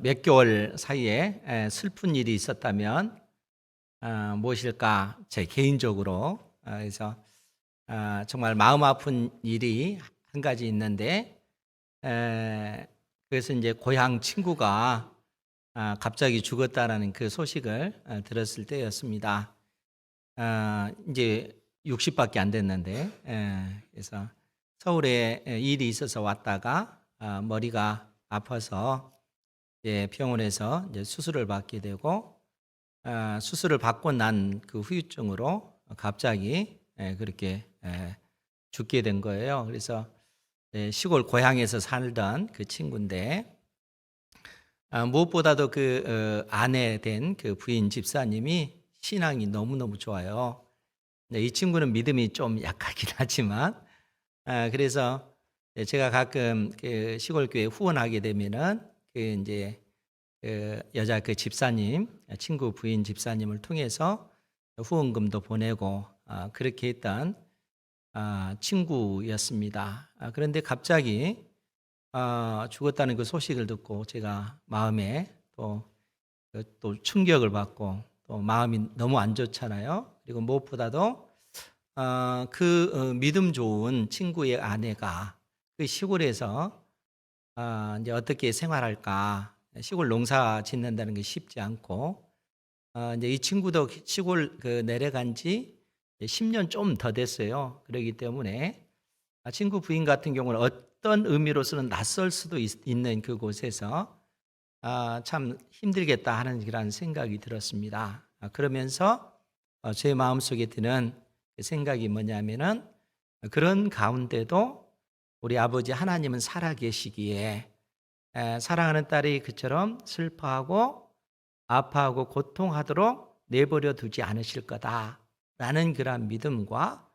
몇 개월 사이에 슬픈 일이 있었다면 무엇일까? 제 개인적으로 그래서 정말 마음 아픈 일이 한 가지 있는데 그래서 이제 고향 친구가 갑자기 죽었다라는 그 소식을 들었을 때였습니다. 이제 60밖에 안 됐는데 그래서 서울에 일이 있어서 왔다가 머리가 아파서 병원에서 이제 수술을 받게 되고 수술을 받고 난 그 후유증으로 갑자기 그렇게 죽게 된 거예요. 그래서 시골 고향에서 살던 그 친구인데 무엇보다도 그 아내 된 그 부인 집사님이 신앙이 너무너무 좋아요. 이 친구는 믿음이 좀 약하긴 하지만 그래서 제가 가끔 그 시골 교회 후원하게 되면은 그 이제 그 여자 그 집사님, 친구 부인 집사님을 통해서 후원금도 보내고 그렇게 했던 친구였습니다. 그런데 갑자기 죽었다는 그 소식을 듣고 제가 마음에 또 충격을 받고 또 마음이 너무 안 좋잖아요. 그리고 무엇보다도 그 믿음 좋은 친구의 아내가 그 시골에서 이제 어떻게 생활할까? 시골 농사 짓는다는 게 쉽지 않고, 이제 이 친구도 시골 그 내려간 지 10년 좀 더 됐어요. 그렇기 때문에 친구 부인 같은 경우는 어떤 의미로서는 낯설 수도 있는 그곳에서 참 힘들겠다 하는 그런 생각이 들었습니다. 그러면서 제 마음속에 드는 그 생각이 뭐냐면은 그런 가운데도 우리 아버지 하나님은 살아계시기에 사랑하는 딸이 그처럼 슬퍼하고 아파하고 고통하도록 내버려 두지 않으실 거다라는 그러한 믿음과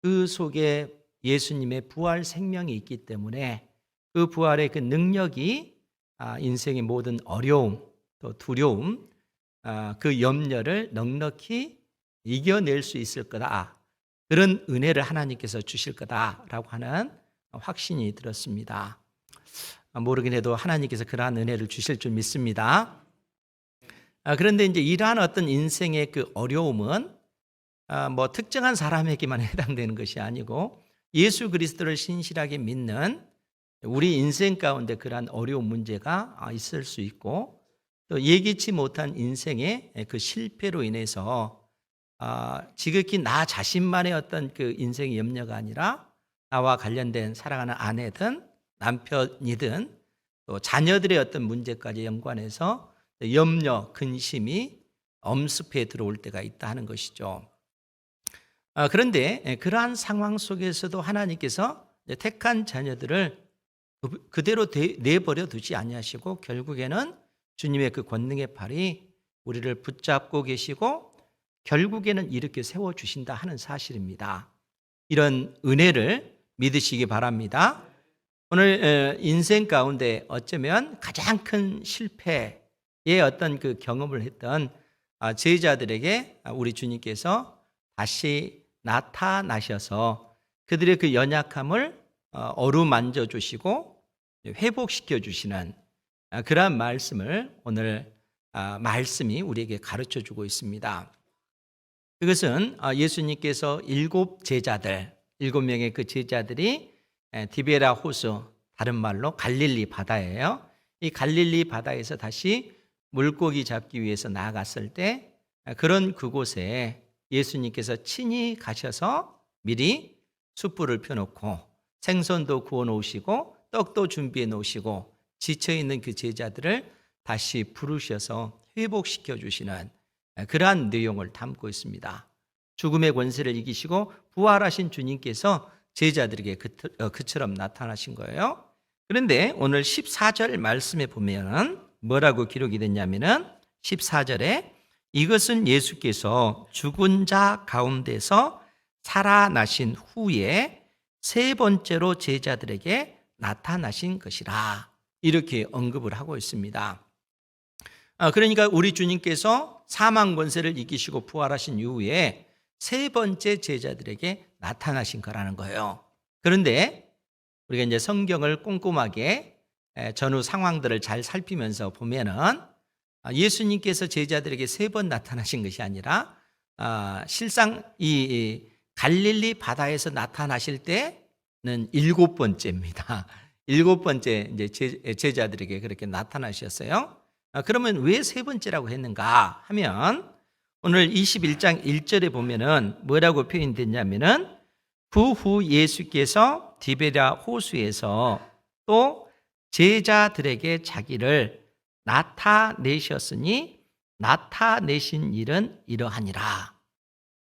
그 속에 예수님의 부활 생명이 있기 때문에 그 부활의 그 능력이 인생의 모든 어려움 또 두려움 그 염려를 넉넉히 이겨낼 수 있을 거다. 그런 은혜를 하나님께서 주실 거다라고 하는 확신이 들었습니다. 모르긴 해도 하나님께서 그러한 은혜를 주실 줄 믿습니다. 그런데 이제 이러한 어떤 인생의 그 어려움은 뭐 특정한 사람에게만 해당되는 것이 아니고 예수 그리스도를 신실하게 믿는 우리 인생 가운데 그러한 어려운 문제가 있을 수 있고 또 예기치 못한 인생의 그 실패로 인해서 지극히 나 자신만의 어떤 그 인생의 염려가 아니라 나와 관련된 사랑하는 아내든 남편이든 또 자녀들의 어떤 문제까지 연관해서 염려, 근심이 엄습해 들어올 때가 있다 하는 것이죠. 그런데 그러한 상황 속에서도 하나님께서 택한 자녀들을 그대로 내버려 두지 아니하시고 결국에는 주님의 그 권능의 팔이 우리를 붙잡고 계시고 결국에는 이렇게 세워주신다 하는 사실입니다. 이런 은혜를 믿으시기 바랍니다. 오늘 인생 가운데 어쩌면 가장 큰 실패의 어떤 그 경험을 했던 제자들에게 우리 주님께서 다시 나타나셔서 그들의 그 연약함을 어루만져 주시고 회복시켜 주시는 그러한 말씀을 오늘 말씀이 우리에게 가르쳐 주고 있습니다. 그것은 예수님께서 일곱 명의 그 제자들이 디베라 호수, 다른 말로 갈릴리 바다예요. 이 갈릴리 바다에서 다시 물고기 잡기 위해서 나아갔을 때 그런 그곳에 예수님께서 친히 가셔서 미리 숯불을 펴놓고 생선도 구워 놓으시고 떡도 준비해 놓으시고 지쳐있는 그 제자들을 다시 부르셔서 회복시켜 주시는 그러한 내용을 담고 있습니다. 죽음의 권세를 이기시고 부활하신 주님께서 제자들에게 그처럼 나타나신 거예요. 그런데 오늘 14절 말씀에 보면 뭐라고 기록이 됐냐면은 14절에 이것은 예수께서 죽은 자 가운데서 살아나신 후에 세 번째로 제자들에게 나타나신 것이라 이렇게 언급을 하고 있습니다. 그러니까 우리 주님께서 사망 권세를 이기시고 부활하신 이후에 세 번째 제자들에게 나타나신 거라는 거예요. 그런데 우리가 이제 성경을 꼼꼼하게 전후 상황들을 잘 살피면서 보면은 예수님께서 제자들에게 3번 나타나신 것이 아니라 실상 이 갈릴리 바다에서 나타나실 때는 7번째입니다. 7번째 이제 제자들에게 그렇게 나타나셨어요. 그러면 왜 3번째라고 했는가 하면 오늘 21장 1절에 보면은 뭐라고 표현됐냐면은 그 후 예수께서 디베랴 호수에서 또 제자들에게 자기를 나타내셨으니 나타내신 일은 이러하니라.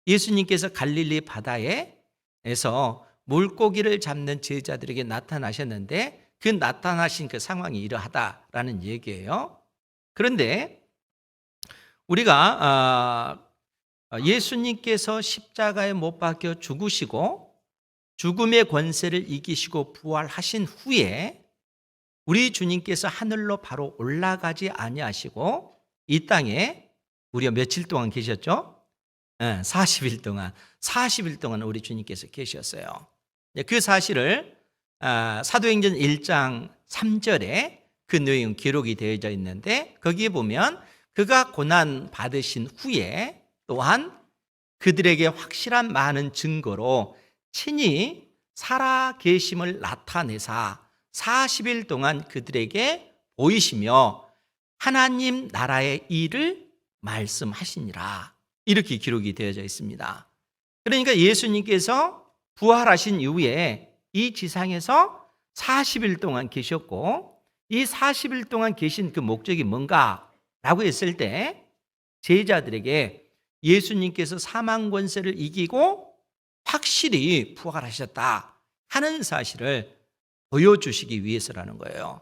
예수님께서 갈릴리 바다에서 물고기를 잡는 제자들에게 나타나셨는데 그 나타나신 그 상황이 이러하다라는 얘기예요. 그런데 우리가 예수님께서 십자가에 못 박혀 죽으시고 죽음의 권세를 이기시고 부활하신 후에 우리 주님께서 하늘로 바로 올라가지 아니하시고 이 땅에 무려 며칠 동안 계셨죠? 40일 동안 우리 주님께서 계셨어요. 그 사실을 사도행전 1장 3절에 그 내용 기록이 되어져 있는데 거기에 보면 그가 고난 받으신 후에 또한 그들에게 확실한 많은 증거로 친히 살아 계심을 나타내사 40일 동안 그들에게 보이시며 하나님 나라의 일을 말씀하시니라. 이렇게 기록이 되어져 있습니다. 그러니까 예수님께서 부활하신 이후에 이 지상에서 40일 동안 계셨고 이 40일 동안 계신 그 목적이 뭔가라고 했을 때 제자들에게 예수님께서 사망 권세를 이기고 확실히 부활하셨다 하는 사실을 보여주시기 위해서라는 거예요.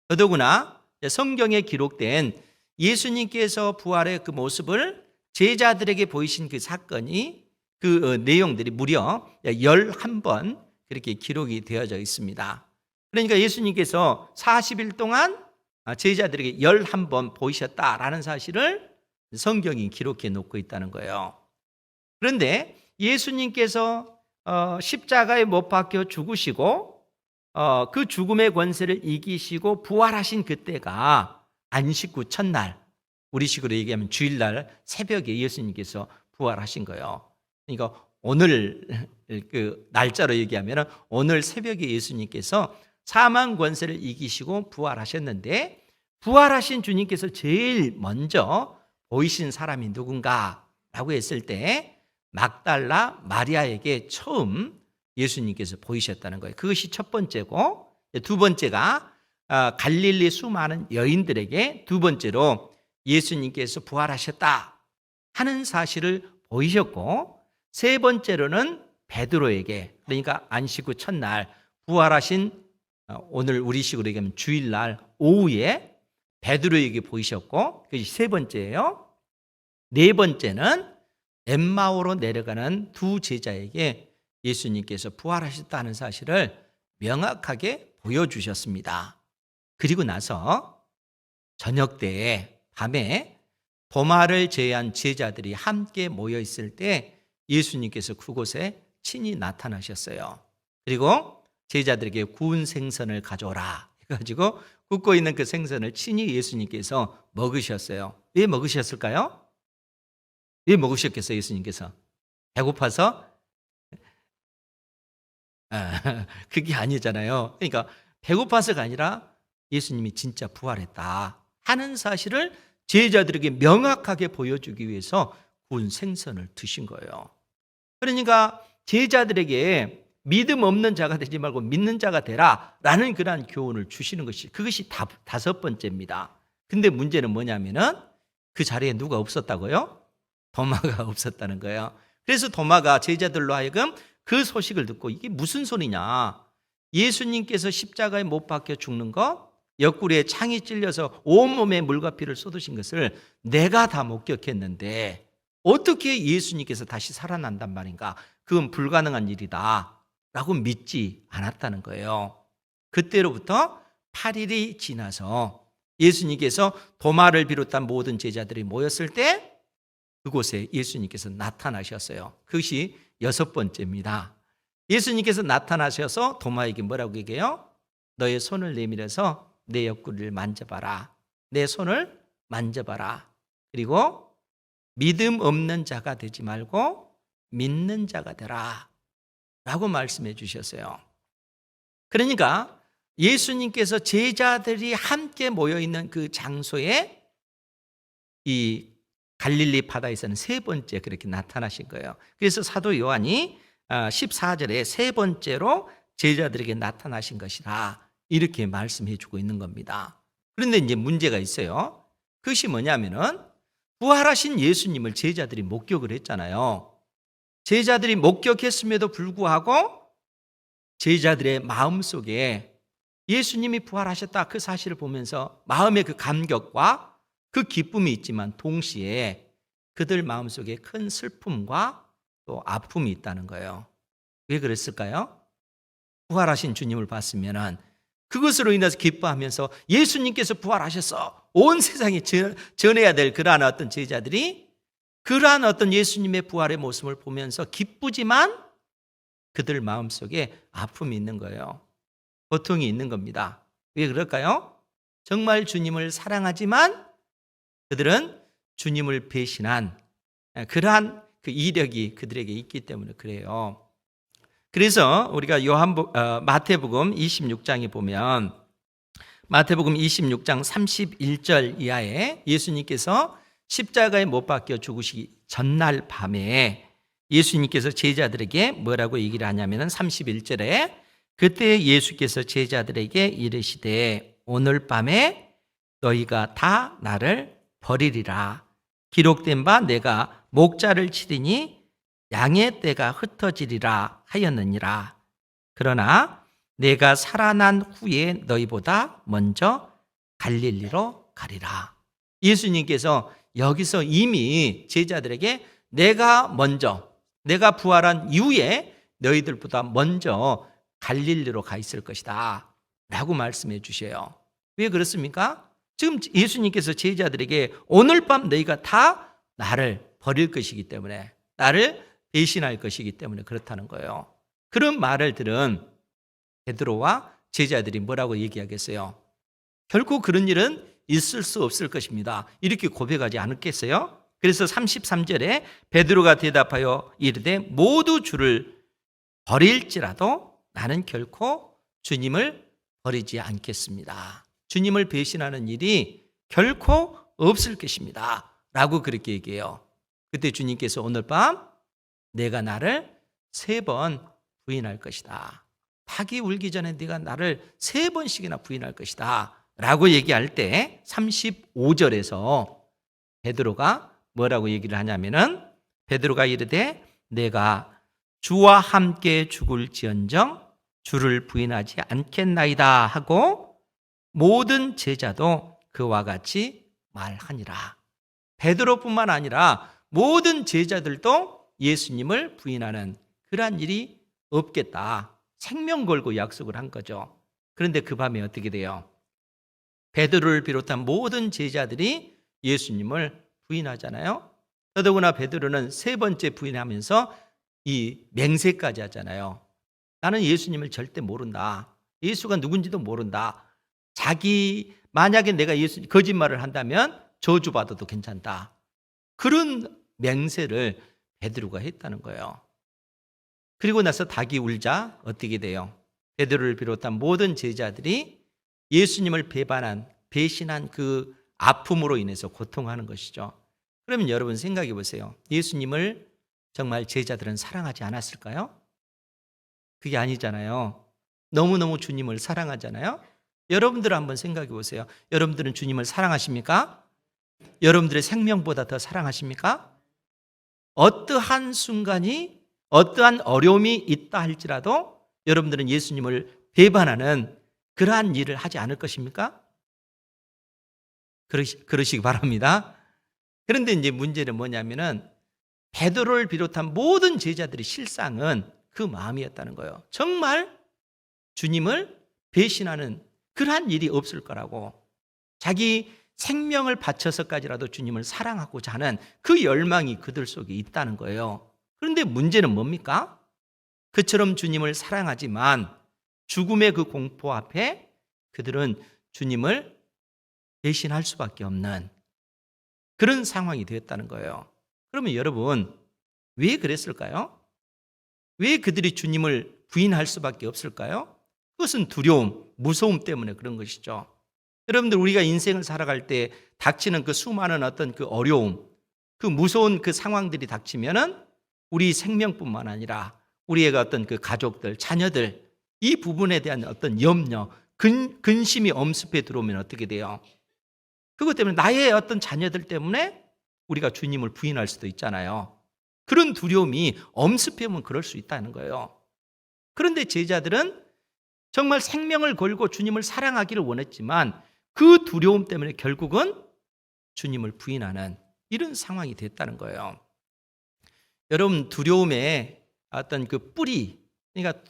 더더구나 성경에 기록된 예수님께서 부활의 그 모습을 제자들에게 보이신 그 사건이 그 내용들이 무려 11번 그렇게 기록이 되어져 있습니다. 그러니까 예수님께서 40일 동안 제자들에게 11번 보이셨다라는 사실을 성경이 기록해 놓고 있다는 거예요. 그런데 예수님께서 십자가에 못 박혀 죽으시고 그 죽음의 권세를 이기시고 부활하신 그때가 안식구 첫날, 우리식으로 얘기하면 주일날 새벽에 예수님께서 부활하신 거예요. 그러니까 오늘 그 날짜로 얘기하면 오늘 새벽에 예수님께서 사망 권세를 이기시고 부활하셨는데 부활하신 주님께서 제일 먼저 보이신 사람이 누군가라고 했을 때 막달라 마리아에게 처음 예수님께서 보이셨다는 거예요. 그것이 첫 번째고 두 번째가 갈릴리 수많은 여인들에게 두 번째로 예수님께서 부활하셨다 하는 사실을 보이셨고 세 번째로는 베드로에게 그러니까 안식구 첫날 부활하신 오늘 우리식으로 얘기하면 주일날 오후에 베드로에게 보이셨고 그것이 세 번째예요. 네 번째는 엠마오로 내려가는 두 제자에게 예수님께서 부활하셨다는 사실을 명확하게 보여주셨습니다. 그리고 나서 저녁 때에 밤에 도마를 제외한 제자들이 함께 모여 있을 때 예수님께서 그곳에 친히 나타나셨어요. 그리고 제자들에게 구운 생선을 가져오라 해가지고 굽고 있는 그 생선을 친히 예수님께서 먹으셨어요. 왜 먹으셨을까요? 왜 먹으셨겠어요, 예수님께서? 배고파서? 그게 아니잖아요. 그러니까 배고파서가 아니라 예수님이 진짜 부활했다 하는 사실을 제자들에게 명확하게 보여주기 위해서 구운 생선을 드신 거예요. 그러니까 제자들에게 믿음 없는 자가 되지 말고 믿는 자가 되라라는 그러한 교훈을 주시는 것이 그것이 다섯 번째입니다. 근데 문제는 뭐냐면은 그 자리에 누가 없었다고요? 도마가 없었다는 거예요. 그래서 도마가 제자들로 하여금 그 소식을 듣고 이게 무슨 소리냐? 예수님께서 십자가에 못 박혀 죽는 거, 옆구리에 창이 찔려서 온몸에 물과 피를 쏟으신 것을 내가 다 목격했는데 어떻게 예수님께서 다시 살아난단 말인가? 그건 불가능한 일이다 라고 믿지 않았다는 거예요. 그때로부터 8일이 지나서 예수님께서 도마를 비롯한 모든 제자들이 모였을 때 그곳에 예수님께서 나타나셨어요. 그것이 6번째입니다. 예수님께서 나타나셔서 도마에게 뭐라고 얘기해요? 너의 손을 내밀어서 내 옆구리를 만져봐라. 내 손을 만져봐라. 그리고 믿음 없는 자가 되지 말고 믿는 자가 되라 라고 말씀해 주셨어요. 그러니까 예수님께서 제자들이 함께 모여있는 그 장소에 이 갈릴리 바다에서는 세 번째 그렇게 나타나신 거예요. 그래서 사도 요한이 14절에 세 번째로 제자들에게 나타나신 것이다 이렇게 말씀해 주고 있는 겁니다. 그런데 이제 문제가 있어요. 그것이 뭐냐면은 부활하신 예수님을 제자들이 목격을 했잖아요. 제자들이 목격했음에도 불구하고 제자들의 마음속에 예수님이 부활하셨다 그 사실을 보면서 마음의 그 감격과 그 기쁨이 있지만 동시에 그들 마음속에 큰 슬픔과 또 아픔이 있다는 거예요. 왜 그랬을까요? 부활하신 주님을 봤으면 그것으로 인해서 기뻐하면서 예수님께서 부활하셔서 온 세상에 전해야 될 그러한 어떤 제자들이 그러한 어떤 예수님의 부활의 모습을 보면서 기쁘지만 그들 마음속에 아픔이 있는 거예요. 고통이 있는 겁니다. 왜 그럴까요? 정말 주님을 사랑하지만 그들은 주님을 배신한 그러한 그 이력이 그들에게 있기 때문에 그래요. 그래서 우리가 마태복음 26장에 보면 마태복음 26장 31절 이하에 예수님께서 십자가에 못 박혀 죽으시기 전날 밤에 예수님께서 제자들에게 뭐라고 얘기를 하냐면 31절에 그때 예수께서 제자들에게 이르시되 오늘 밤에 너희가 다 나를 버리리라. 기록된 바 내가 목자를 치리니 양의 떼가 흩어지리라 하였느니라. 그러나 내가 살아난 후에 너희보다 먼저 갈릴리로 가리라. 예수님께서 여기서 이미 제자들에게 내가 부활한 이후에 너희들보다 먼저 갈릴리로 가 있을 것이다 라고 말씀해 주셔요. 왜 그렇습니까? 지금 예수님께서 제자들에게 오늘 밤 너희가 다 나를 버릴 것이기 때문에 나를 배신할 것이기 때문에 그렇다는 거예요. 그런 말을 들은 베드로와 제자들이 뭐라고 얘기하겠어요? 결코 그런 일은 있을 수 없을 것입니다. 이렇게 고백하지 않았겠어요? 그래서 33절에 베드로가 대답하여 이르되 모두 주를 버릴지라도 나는 결코 주님을 버리지 않겠습니다. 주님을 배신하는 일이 결코 없을 것입니다 라고 그렇게 얘기해요. 그때 주님께서 오늘 밤 내가 나를 3번 부인할 것이다. 닭이 울기 전에 네가 나를 3번씩이나 부인할 것이다 라고 얘기할 때 35절에서 베드로가 뭐라고 얘기를 하냐면은 베드로가 이르되 내가 주와 함께 죽을지언정 주를 부인하지 않겠나이다 하고 모든 제자도 그와 같이 말하니라. 베드로뿐만 아니라 모든 제자들도 예수님을 부인하는 그러한 일이 없겠다. 생명 걸고 약속을 한 거죠. 그런데 그 밤에 어떻게 돼요? 베드로를 비롯한 모든 제자들이 예수님을 부인하잖아요. 더더구나 베드로는 3번째 부인하면서 이 맹세까지 하잖아요. 나는 예수님을 절대 모른다. 예수가 누군지도 모른다. 만약에 내가 거짓말을 한다면 저주받아도 괜찮다. 그런 맹세를 베드로가 했다는 거예요. 그리고 나서 닭이 울자 어떻게 돼요? 베드로를 비롯한 모든 제자들이 예수님을 배신한 그 아픔으로 인해서 고통하는 것이죠. 그러면 여러분 생각해 보세요. 예수님을 정말 제자들은 사랑하지 않았을까요? 그게 아니잖아요. 너무너무 주님을 사랑하잖아요. 여러분들 한번 생각해 보세요. 여러분들은 주님을 사랑하십니까? 여러분들의 생명보다 더 사랑하십니까? 어떠한 순간이 어떠한 어려움이 있다 할지라도 여러분들은 예수님을 배반하는 그러한 일을 하지 않을 것입니까? 그러시기 바랍니다. 그런데 이제 문제는 뭐냐면은 베드로를 비롯한 모든 제자들의 실상은 그 마음이었다는 거예요. 정말 주님을 배신하는 그러한 일이 없을 거라고, 자기 생명을 바쳐서까지라도 주님을 사랑하고자 하는 그 열망이 그들 속에 있다는 거예요. 그런데 문제는 뭡니까? 그처럼 주님을 사랑하지만 죽음의 그 공포 앞에 그들은 주님을 대신할 수밖에 없는 그런 상황이 되었다는 거예요. 그러면 여러분, 왜 그랬을까요? 왜 그들이 주님을 부인할 수밖에 없을까요? 그것은 두려움, 무서움 때문에 그런 것이죠. 여러분들, 우리가 인생을 살아갈 때 닥치는 그 수많은 어떤 그 어려움, 그 무서운 그 상황들이 닥치면은 우리 생명뿐만 아니라 우리의 어떤 그 가족들, 자녀들, 이 부분에 대한 어떤 염려, 근심이 엄습해 들어오면 어떻게 돼요? 그것 때문에 나의 어떤 자녀들 때문에 우리가 주님을 부인할 수도 있잖아요. 그런 두려움이 엄습해오면 그럴 수 있다는 거예요. 그런데 제자들은 정말 생명을 걸고 주님을 사랑하기를 원했지만 그 두려움 때문에 결국은 주님을 부인하는 이런 상황이 됐다는 거예요. 여러분, 두려움의 어떤 그 뿌리, 그러니까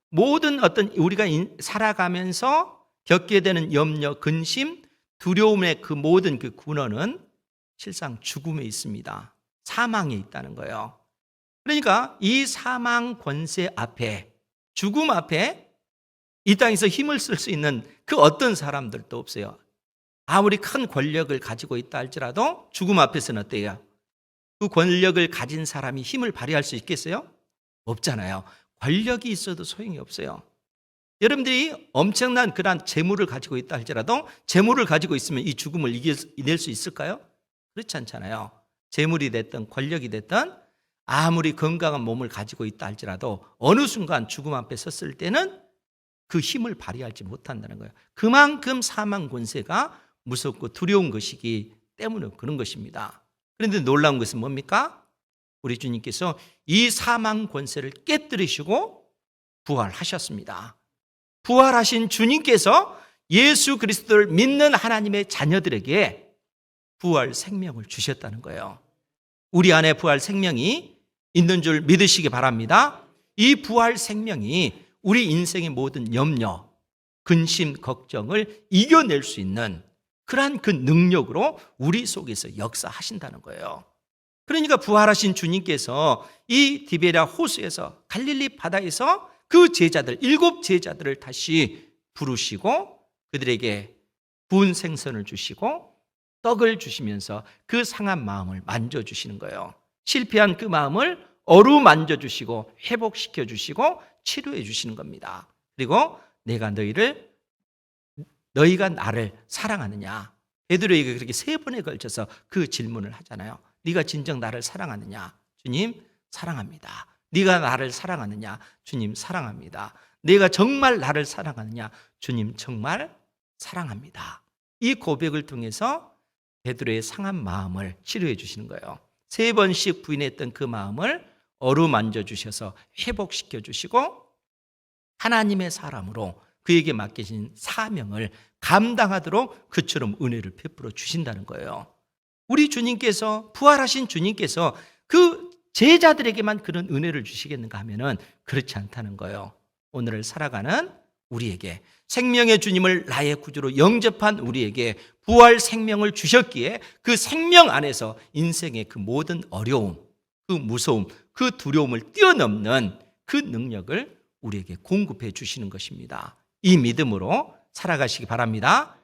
모든 어떤 우리가 살아가면서 겪게 되는 염려, 근심, 두려움의 그 모든 그 근원은 실상 죽음에 있습니다. 사망에 있다는 거예요. 그러니까 이 사망 권세 앞에, 죽음 앞에 이 땅에서 힘을 쓸 수 있는 그 어떤 사람들도 없어요. 아무리 큰 권력을 가지고 있다 할지라도 죽음 앞에서는 어때요? 그 권력을 가진 사람이 힘을 발휘할 수 있겠어요? 없잖아요. 권력이 있어도 소용이 없어요. 여러분들이 엄청난 그러한 재물을 가지고 있다 할지라도 재물을 가지고 있으면 이 죽음을 이길 수 있을까요? 그렇지 않잖아요. 재물이 됐든 권력이 됐든 아무리 건강한 몸을 가지고 있다 할지라도 어느 순간 죽음 앞에 섰을 때는 그 힘을 발휘하지 못한다는 거예요. 그만큼 사망 권세가 무섭고 두려운 것이기 때문에 그런 것입니다. 그런데 놀라운 것은 뭡니까? 우리 주님께서 이 사망 권세를 깨뜨리시고 부활하셨습니다. 부활하신 주님께서 예수 그리스도를 믿는 하나님의 자녀들에게 부활 생명을 주셨다는 거예요. 우리 안에 부활 생명이 있는 줄 믿으시기 바랍니다. 이 부활 생명이 우리 인생의 모든 염려, 근심, 걱정을 이겨낼 수 있는 그러한 그 능력으로 우리 속에서 역사하신다는 거예요. 그러니까 부활하신 주님께서 이 디베랴 호수에서, 갈릴리 바다에서 그 제자들, 7 제자들을 다시 부르시고 그들에게 구운 생선을 주시고 떡을 주시면서 그 상한 마음을 만져주시는 거예요. 실패한 그 마음을 어루만져 주시고 회복시켜 주시고 치료해 주시는 겁니다. 그리고 너희가 나를 사랑하느냐? 베드로에게 그렇게 3번에 걸쳐서 그 질문을 하잖아요. 네가 진정 나를 사랑하느냐? 주님, 사랑합니다. 네가 나를 사랑하느냐? 주님, 사랑합니다. 네가 정말 나를 사랑하느냐? 주님, 정말 사랑합니다. 이 고백을 통해서 베드로의 상한 마음을 치료해 주시는 거예요. 3번씩 부인했던 그 마음을 어루만져 주셔서 회복시켜 주시고 하나님의 사람으로 그에게 맡기신 사명을 감당하도록 그처럼 은혜를 베풀어 주신다는 거예요. 우리 주님께서, 부활하신 주님께서 그 제자들에게만 그런 은혜를 주시겠는가 하면은 그렇지 않다는 거예요. 오늘을 살아가는 우리에게, 생명의 주님을 나의 구주로 영접한 우리에게 부활 생명을 주셨기에 그 생명 안에서 인생의 그 모든 어려움, 그 무서움, 그 두려움을 뛰어넘는 그 능력을 우리에게 공급해 주시는 것입니다. 이 믿음으로 살아가시기 바랍니다.